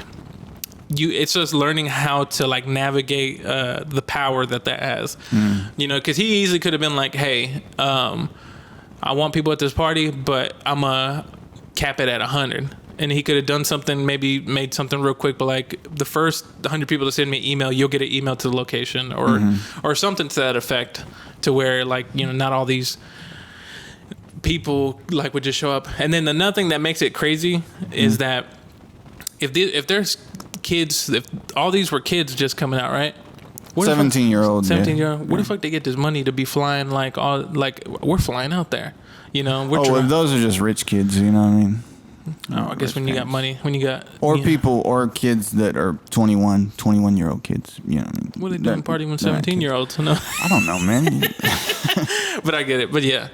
it's just learning how to like navigate the power that has. You know, because he easily could have been like, hey, I want people at this party, but I'm gonna cap it at 100. And he could have done something, maybe made something real quick, but like the first 100 people to send me an email, you'll get an email to the location or something to that effect, to where like, you know, not all these people like would just show up. And then another thing that makes it crazy is that if there's kids, if all these were kids just coming out, right? 17-year-old. 17-year-old. Where the fuck they get this money to be flying like we're flying out there, you know? Well, those are just rich kids, you know what I mean? Oh, I guess when you got money, people or kids that are 21-year-old kids, you know what I mean? What are they doing partying with 17-year-olds? No. I don't know, man. But I get it. But yeah.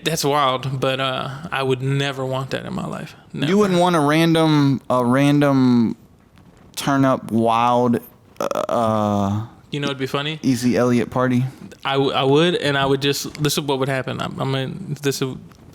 That's wild. But I would never want that in my life. Never. You wouldn't want a random turn up wild you know, it'd be funny. Easy Elliott party. I would, and I would just. This is what would happen.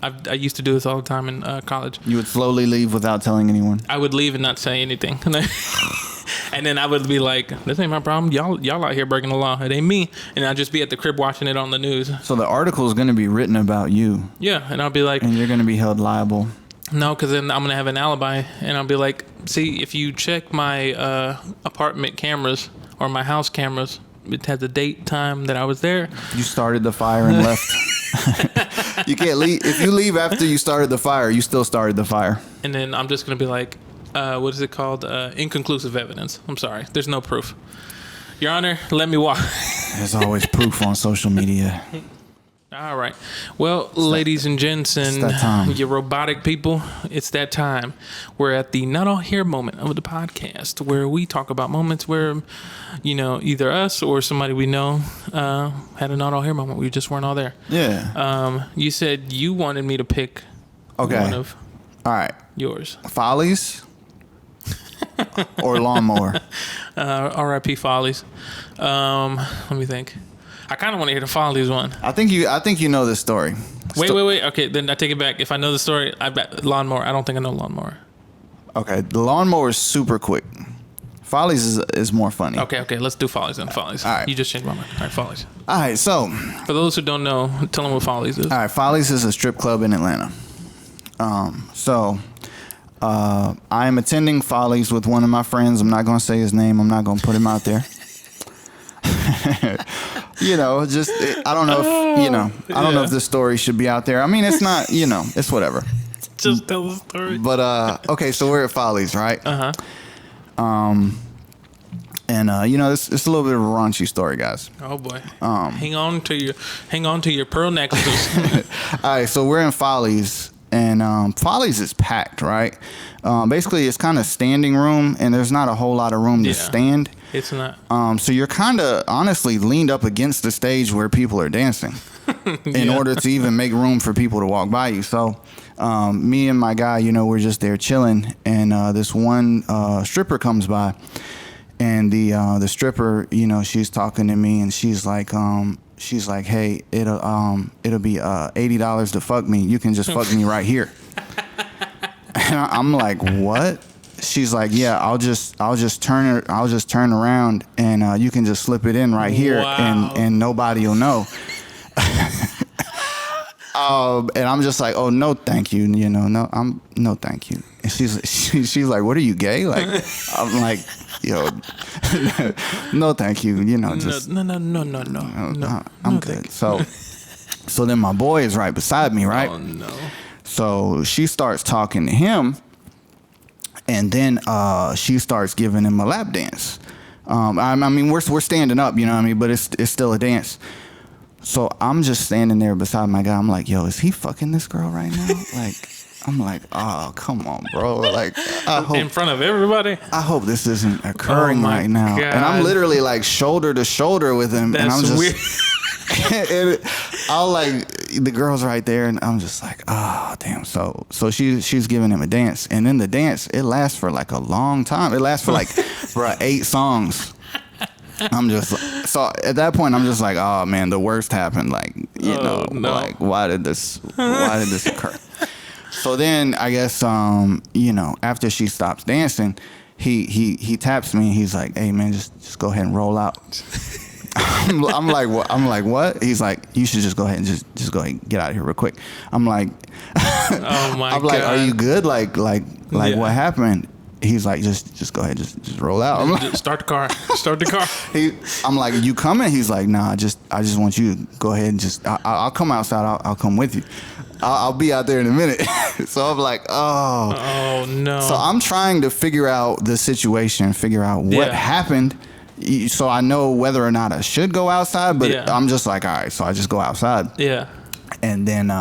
I used to do this all the time in college. You would slowly leave without telling anyone. I would leave and not say anything, and then I would be like, "This ain't my problem. Y'all out here breaking the law. It ain't me." And I'd just be at the crib watching it on the news. So the article is going to be written about you. Yeah, and I'll be like, and you're going to be held liable. No, because then I'm going to have an alibi, and I'll be like, "See, if you check my apartment cameras or my house cameras, it has the date, time that I was there. You started the fire and left." You can't leave. If you leave after you started the fire, you still started the fire. And then I'm just going to be like, what is it called? Inconclusive evidence. I'm sorry. There's no proof. Your Honor, let me walk. There's always proof on social media. All right. Well, ladies and gents and you robotic people, it's that time. We're at the not all here moment of the podcast where we talk about moments where, you know, either us or somebody we know had a not all here moment. We just weren't all there. Yeah. You said you wanted me to pick one of yours. Follies or lawnmower? R.I.P. Follies. Let me think. I kind of want to hear the Follies one. I think you know this story. Wait. Okay, then I take it back. If I know the story, I bet lawnmower. I don't think I know lawnmower. Okay, the lawnmower is super quick. Follies is more funny. Okay, let's do Follies then. Follies. All right. You just changed my mind. All right, Follies. All right, so for those who don't know, tell them what Follies is. All right, Follies is a strip club in Atlanta. I am attending Follies with one of my friends. I'm not going to say his name. I'm not going to put him out there. You know, just I don't know if I don't know if this story should be out there. I mean, it's not, it's whatever. Just tell the story. But okay, so we're at Follies, right? And it's a little bit of a raunchy story, guys. Oh boy. Hang on to your pearl necklaces. All right, so we're in Follies, and Follies is packed, right? Basically, it's kind of standing room, and there's not a whole lot of room to stand. It's not. So you're kind of honestly leaned up against the stage where people are dancing in order to even make room for people to walk by you. So me and my guy, we're just there chilling, and this one stripper comes by, and the stripper, she's talking to me, and she's like, hey, it'll be $80 to fuck me. You can just fuck me right here. And I'm like, what? She's like, yeah, I'll just turn around, and you can just slip it in right here, and nobody will know. And I'm just like, oh, no, thank you. No, thank you. And she's like, what are you, gay? Like, I'm like, yo, no, thank you. Just no. I'm good. So then my boy is right beside me, right? Oh no. So she starts talking to him. And then she starts giving him a lap dance. I mean, we're standing up, you know what I mean? But it's still a dance. So I'm just standing there beside my guy. I'm like, yo, is he fucking this girl right now? I'm like, oh, come on, bro. Like, I hope, in front of everybody. I hope this isn't occurring right now. God. And I'm literally like shoulder to shoulder with him. That's and I'm just weird. and I'll like, the girl's right there, and I'm just like, oh damn. So she's giving him a dance, and then the dance, it lasts for like a long time. It lasts for like for 8 songs. I'm just so at that point I'm just like, oh man, the worst happened. Like, you know, like why did this occur? So then I guess you know, after she stops dancing, he taps me and he's like, hey man, just go ahead and roll out. I'm like, what? I'm like, what? He's like, you should just go ahead and just go ahead and get out of here real quick. I'm like, oh my I'm God. like, are you good? Like Yeah. what happened? He's like, just go ahead, just roll out. I'm like, Start the car. Start the car. I'm like, you coming? He's like, nah, I just want you to go ahead and just, I'll come outside. I'll come with you. I'll be out there in a minute. So I'm like, oh no. So I'm trying to figure out the situation, figure out what happened, so I know whether or not I should go outside. But I'm just like, all right, so I just go outside. Yeah. And then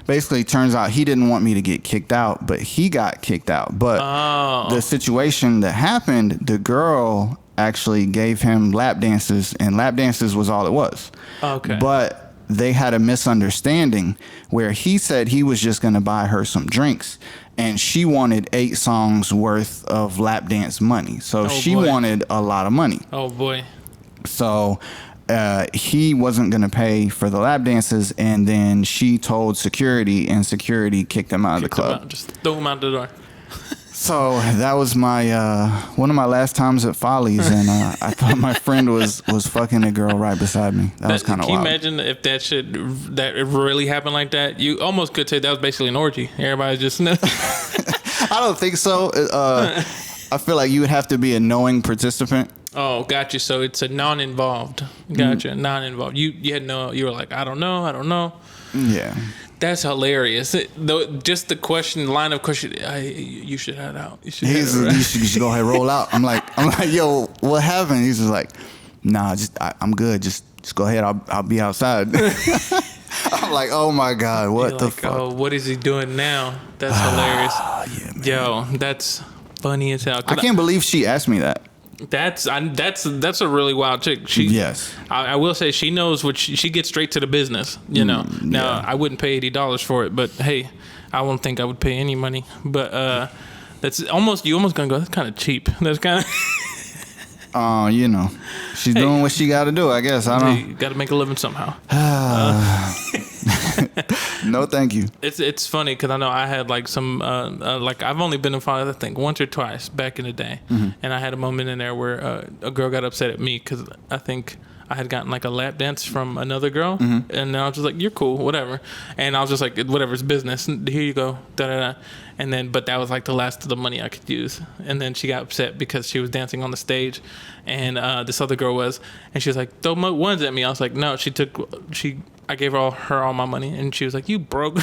basically turns out he didn't want me to get kicked out, but he got kicked out. But the situation that happened, the girl actually gave him lap dances, and lap dances was all it was. Okay. But they had a misunderstanding where he said he was just going to buy her some drinks, and she wanted 8 songs worth of lap dance money. So she wanted a lot of money. Oh boy. So he wasn't going to pay for the lap dances, and then she told security, and security kicked him out of the club. Just throw him out the door. So that was my one of my last times at Follies, and I thought my friend was fucking a girl right beside me. That was kind of wild. Can you imagine if that it really happened like that? You almost could say that was basically an orgy. Everybody just I don't think so. I feel like you would have to be a knowing participant. Oh, got you. So it's a non-involved. Gotcha. Non-involved. You had no. You were like, I don't know. Yeah. That's hilarious. Just the line of question. You should head out. You should go ahead, roll out. I'm like, yo, what happened? He's just like, nah, I'm good. Just go ahead. I'll be outside. I'm like, oh my God, what the fuck? Oh, what is he doing now? That's hilarious. Yeah, man. Yo, that's funny as hell. I can't believe she asked me that. That's a really wild chick. Yes. I will say she knows what she gets straight to the business. You know. Now I wouldn't pay $80 for it, but hey, I won't think I would pay any money. But that's you almost gonna go. That's kind of cheap. That's kind of. You know, she's doing what she got to do. I guess I don't. You got to make a living somehow. No, thank you. It's funny because I know I had like some like I've only been in Follies I think once or twice back in the day, and I had a moment in there where a girl got upset at me because I think I had gotten like a lap dance from another girl, and I was just like, "You're cool, whatever," and I was just like, "Whatever, it's business. Here you go." Da da da. And then, but that was like the last of the money I could use. And then she got upset because she was dancing on the stage, and this other girl was, and she was like, "Throw ones at me." I was like, "No." I gave her all my money, and she was like, "You broke."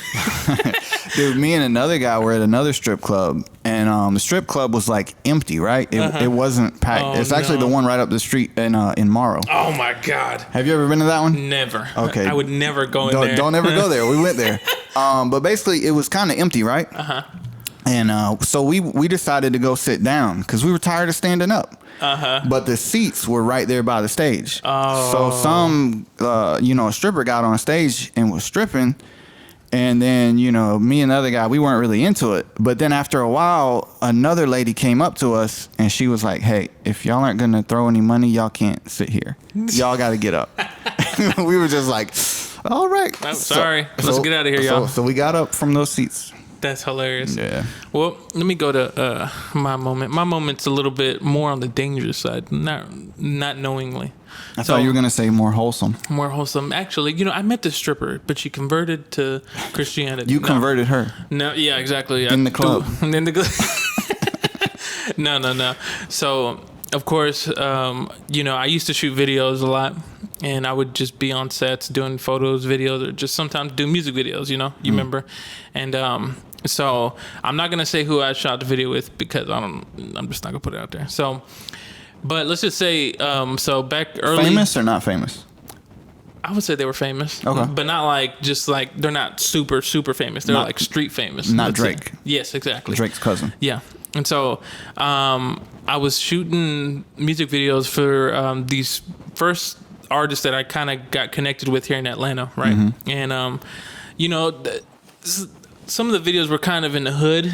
Dude, me and another guy were at another strip club, and the strip club was like empty, right? It wasn't packed. It's actually the one right up the street in Morrow. Oh my God! Have you ever been to that one? Never. Okay. I would never go in there. Don't ever go there. We went there, but basically it was kind of empty, right? And so we decided to go sit down because we were tired of standing up. But the seats were right there by the stage. So some a stripper got on stage and was stripping, and then me and the other guy, we weren't really into it. But then after a while, another lady came up to us and she was like, "Hey, if y'all aren't gonna throw any money, y'all can't sit here. Y'all got to get up." We were just like, "All right, sorry, let's get out of here, y'all." So we got up from those seats. That's hilarious. Yeah. Well, let me go to my moment. My moment's a little bit more on the dangerous side, not knowingly. I thought you were gonna say more wholesome. More wholesome. Actually, I met this stripper, but she converted to Christianity. You converted her? No. Yeah, exactly. In the club. In the club. No. So, of course, I used to shoot videos a lot, and I would just be on sets doing photos, videos, or just sometimes do music videos. You remember, and so I'm not gonna say who I shot the video with because I'm just not gonna put it out there. So, but let's just say, so back early. Famous or not famous? I would say they were famous. Okay. But not like they're not super, super famous. They're like street famous. Not Drake. Yes, exactly. Drake's cousin. Yeah. And so I was shooting music videos for these first artists that I kind of got connected with here in Atlanta, right? Mm-hmm. And you know, some of the videos were kind of in the hood,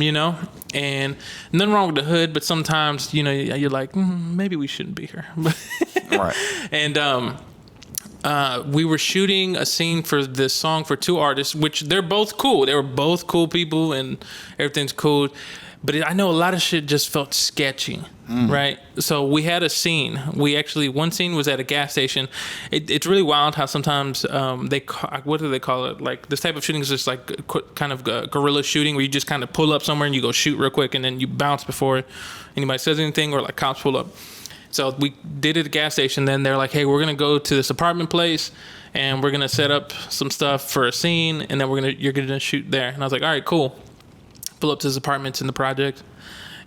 you know, and nothing wrong with the hood, but sometimes, you know, you're like, maybe we shouldn't be here. Right. And we were shooting a scene for this song for two artists, which they're both cool. They were both cool people and everything's cool. But I know a lot of shit just felt sketchy, right? So we had a scene. One scene was at a gas station. It's really wild how sometimes what do they call it? Like this type of shooting is just like kind of guerrilla shooting where you just kind of pull up somewhere and you go shoot real quick and then you bounce before anybody says anything or like cops pull up. So we did it at a gas station. Then they're like, hey, we're going to go to this apartment place and we're going to set up some stuff for a scene and then you're going to shoot there. And I was like, all right, cool. Pull up to his apartments in the project,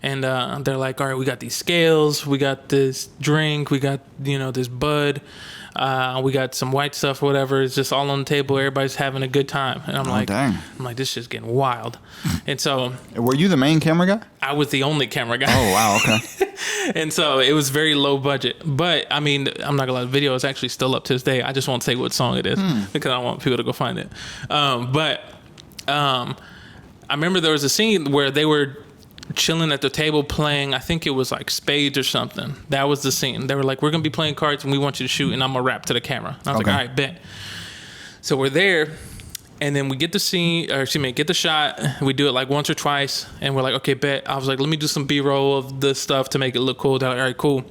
and they're like, all right, we got these scales, we got this drink, we got, you know, this bud, we got some white stuff, whatever. It's just all on the table. Everybody's having a good time. And I'm like, dang. this shit's getting wild. And so, were you the main camera guy? I was the only camera guy. Oh, wow. Okay. And so it was very low budget, but I mean, I'm not gonna lie, the video is actually still up to this day. I just won't say what song it is because I don't want people to go find it. I remember there was a scene where they were chilling at the table playing, I think it was like spades or something. That was the scene. They were like, we're going to be playing cards and we want you to shoot and I'm going to rap to the camera. And I was like, all right, bet. So we're there and then we get the scene, or excuse me, get the shot. We do it like once or twice and we're like, okay, bet. I was like, let me do some B-roll of the stuff to make it look cool. They're like, all right, cool.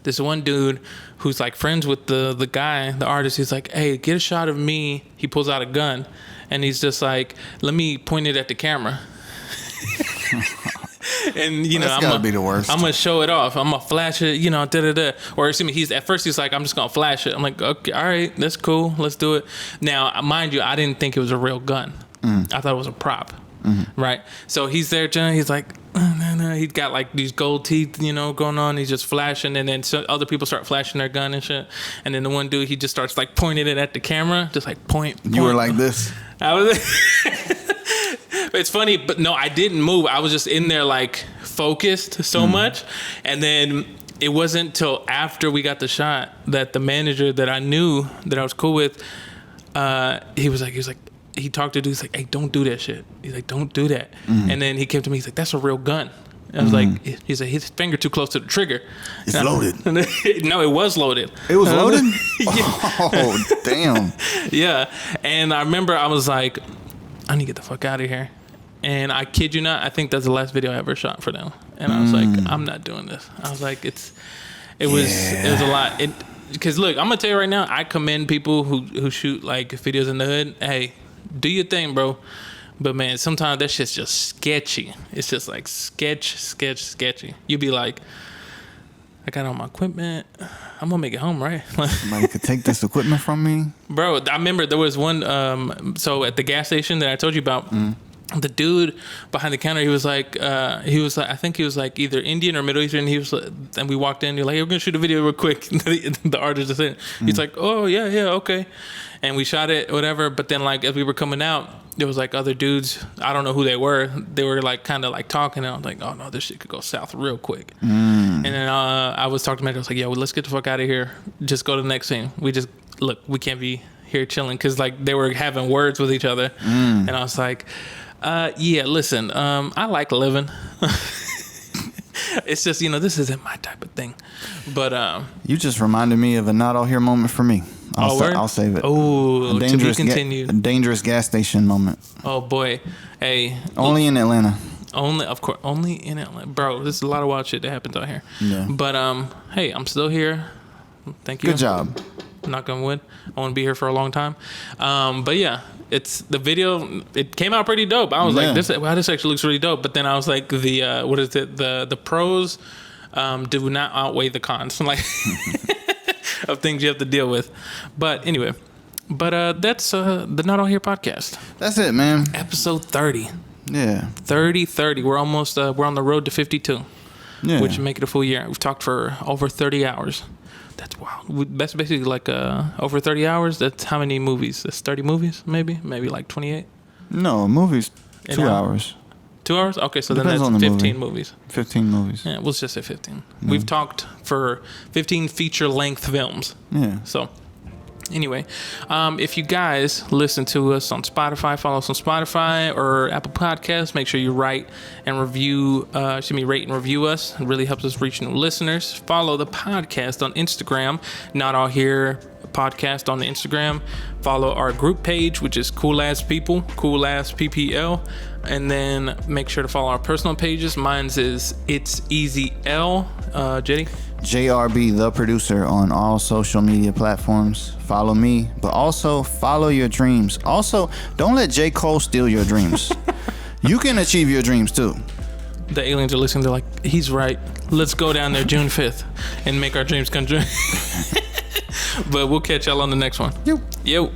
This one dude who's like friends with the guy, the artist, he's like, hey, get a shot of me. He pulls out a gun. And he's just like, let me point it at the camera. And, you know, that's gotta be the worst. I'm going to show it off. I'm going to flash it, you know, da-da-da. Or, excuse me, at first he's like, I'm just going to flash it. I'm like, okay, all right, that's cool. Let's do it. Now, mind you, I didn't think it was a real gun. I thought it was a prop. Right? So he's there, he's like, no. He's got like these gold teeth, you know, going on. He's just flashing. And then other people start flashing their gun and shit. And then the one dude, he just starts like pointing it at the camera. Just like point. You were like this. I was. It's funny, but no, I didn't move. I was just in there like focused so much. And then it wasn't till after we got the shot that the manager that I knew that I was cool with, he talked to dudes like, hey, don't do that shit. He's like, don't do that. And then he came to me, he's like, that's a real gun. I was like, he's like, his finger too close to the trigger. It's loaded. No, it was loaded. It was loaded? Yeah. Oh, damn. Yeah. And I remember I was like, I need to get the fuck out of here. And I kid you not, I think that's the last video I ever shot for them. And I was like, I'm not doing this. I was like, it was a lot. Because look, I'm gonna tell you right now, I commend people who shoot like videos in the hood. Hey, do your thing, bro. But man, sometimes that shit's just sketchy. It's just like sketchy. You be like, I got all my equipment. I'm gonna make it home, right? Somebody could take this equipment from me. Bro, I remember there was one, so at the gas station that I told you about, the dude behind the counter, he was like, I think he was like either Indian or Middle Eastern. He was, and we walked in. You're like, hey, we're gonna shoot a video real quick. The artist just said, he's like, oh yeah, okay, and we shot it, whatever. But then like as we were coming out, there was like other dudes. I don't know who they were. They were like kind of like talking. And I was like, oh no, this shit could go south real quick. And then I was talking to him. I was like, well, let's get the fuck out of here. Just go to the next scene. We can't be here chilling because like they were having words with each other. And I was like, yeah, listen, I like living. It's just, you know, this isn't my type of thing. But you just reminded me of a not all here moment for me. I'll save it. Oh, to be continued. A dangerous gas station moment. Oh boy, hey. Only in Atlanta. Only in Atlanta, bro. There's a lot of wild shit that happens out here. Yeah. But hey, I'm still here. Thank you. Good job. Knock on wood. I want to be here for a long time. But yeah, it's the video. It came out pretty dope. I was like, this actually looks really dope. But then I was like, the pros do not outweigh the cons. Like. Of things you have to deal with. But anyway, that's the Not All Here podcast. That's it, man. Episode 30. Yeah. 30. We're almost, we're on the road to 52. Yeah. Which would make it a full year. We've talked for over 30 hours. That's wild. That's basically like over 30 hours. That's how many movies? That's 30 movies, maybe? Maybe like 28? No, movies, 2 hours. 2 hours? Okay, so Depends then on that's the 15 movie. movies. 15 movies. Yeah, let's just say 15. We've talked for 15 feature-length films. Yeah. So, anyway, if you guys listen to us on Spotify, follow us on Spotify or Apple Podcasts, make sure you rate and review us. It really helps us reach new listeners. Follow the podcast on Instagram, Not All Here Podcast on the Instagram. Follow our group page, which is Cool Ass People, Cool Ass PPL. And then make sure to follow our personal pages. Mine's is It's Easy L. JD? JRB, the producer, on all social media platforms. Follow me, but also follow your dreams. Also, don't let J. Cole steal your dreams. You can achieve your dreams too. The aliens are listening. They're like, he's right. Let's go down there June 5th and make our dreams come true. But we'll catch y'all on the next one. Yo.